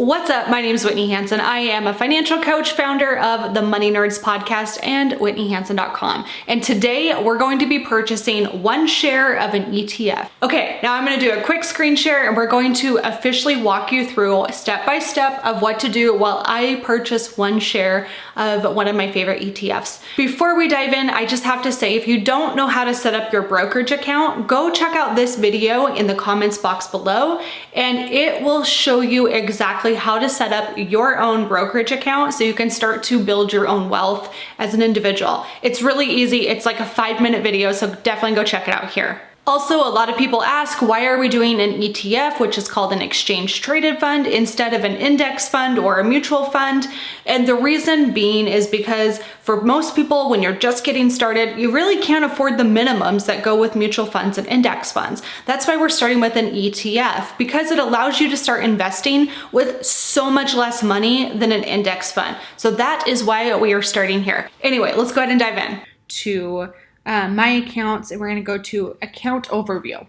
What's up? My name is Whitney Hansen. I am a financial coach, founder of the Money Nerds podcast and WhitneyHansen.com. And today we're going to be purchasing one share of an ETF. Okay, now I'm going to do a quick screen share and we're going to officially walk you through step by step of what to do while I purchase one share of one of my favorite ETFs. Before we dive in, I just have to say, if you don't know how to set up your brokerage account, go check out this video in the comments box below and it will show you exactly how to set up your own brokerage account so you can start to build your own wealth as an individual. It's really easy. It's like a 5-minute video, so definitely go check it out here. Also, a lot of people ask, why are we doing an ETF, which is called an exchange traded fund, instead of an index fund or a mutual fund? And the reason being is because for most people, when you're just getting started, you really can't afford the minimums that go with mutual funds and index funds. That's why we're starting with an ETF, because it allows you to start investing with so much less money than an index fund. So that is why we are starting here. Anyway, let's go ahead and dive in to my accounts, and we're going to go to account overview.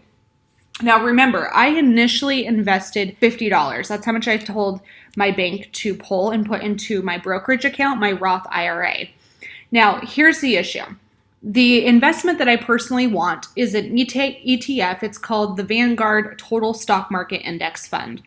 Now remember, I initially invested $50. That's how much I told my bank to pull and put into my brokerage account, my Roth IRA. Now here's the issue. The investment that I personally want is an ETF. It's called the Vanguard Total Stock Market Index Fund.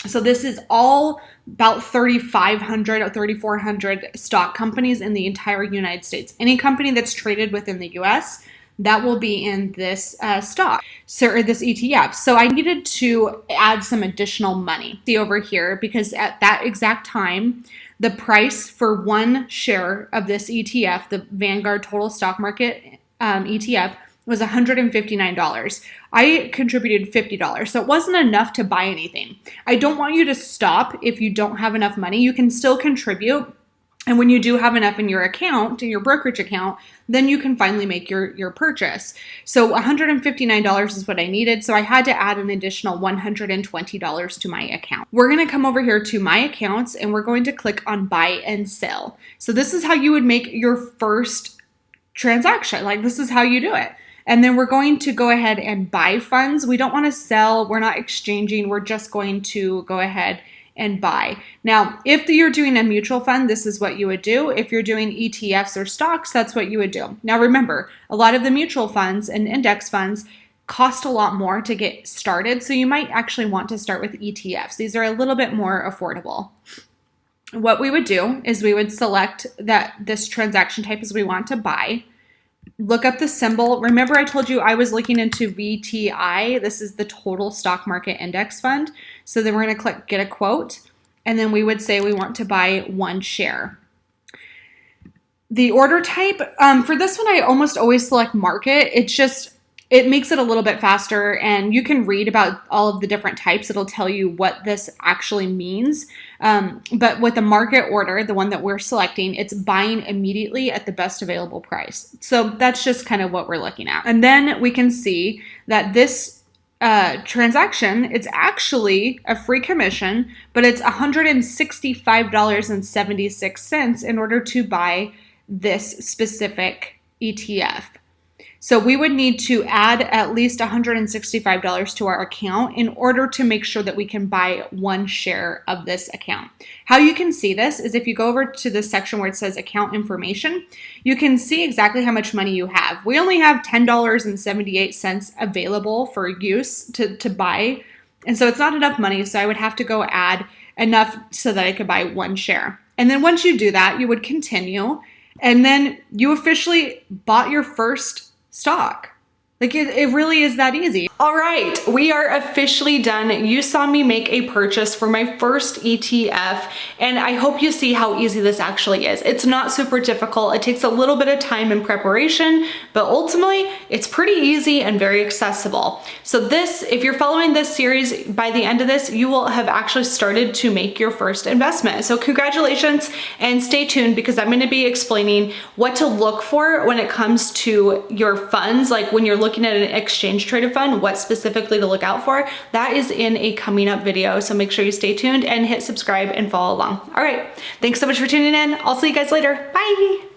So this is all about 3,500 or 3,400 stock companies in the entire United States. Any company that's traded within the US, that will be in this stock, or this ETF. So I needed to add some additional money. See over here, because at that exact time, the price for one share of this ETF, the Vanguard Total Stock Market ETF, was $159. I contributed $50, so it wasn't enough to buy anything. I don't want you to stop if you don't have enough money. You can still contribute, and when you do have enough in your account, in your brokerage account, then you can finally make your purchase. So $159 is what I needed, so I had to add an additional $120 to my account. We're gonna come over here to my accounts, and we're going to click on buy and sell. So this is how you would make your first transaction. Like, this is how you do it. And then we're going to go ahead and buy funds. We don't want to sell. We're not exchanging. We're just going to go ahead and buy. Now, if you're doing a mutual fund, this is what you would do. If you're doing ETFs or stocks, that's what you would do. Now, remember, a lot of the mutual funds and index funds cost a lot more to get started. So you might actually want to start with ETFs. These are a little bit more affordable. What we would do is we would select that this transaction type is we want to buy. Look up the symbol. Remember, I told you I was looking into VTI. This is the Total Stock Market Index Fund. So then we're going to click Get a Quote, and then we would say we want to buy one share. The order type, for this one, I almost always select market. It makes it a little bit faster, and you can read about all of the different types. It'll tell you what this actually means. But with the market order, the one that we're selecting, it's buying immediately at the best available price. So that's just kind of what we're looking at. And then we can see that this transaction, it's actually a free commission, but it's $165.76 in order to buy this specific ETF. So we would need to add at least $165 to our account in order to make sure that we can buy one share of this account. How you can see this is if you go over to this section where it says account information, you can see exactly how much money you have. We only have $10.78 available for use to buy. And so it's not enough money. So I would have to go add enough so that I could buy one share. And then once you do that, you would continue. And then you officially bought your first stock. Like it really is that easy. All right, we are officially done. You saw me make a purchase for my first ETF, and I hope you see how easy this actually is. It's not super difficult. It takes a little bit of time and preparation, but ultimately it's pretty easy and very accessible. So this, if you're following this series, by the end of this, you will have actually started to make your first investment. So congratulations, and stay tuned because I'm going to be explaining what to look for when it comes to your funds, like when you're looking at an exchange traded fund, what specifically to look out for. That is in a coming up video. So make sure you stay tuned and hit subscribe and follow along. All right. Thanks so much for tuning in. I'll see you guys later. Bye.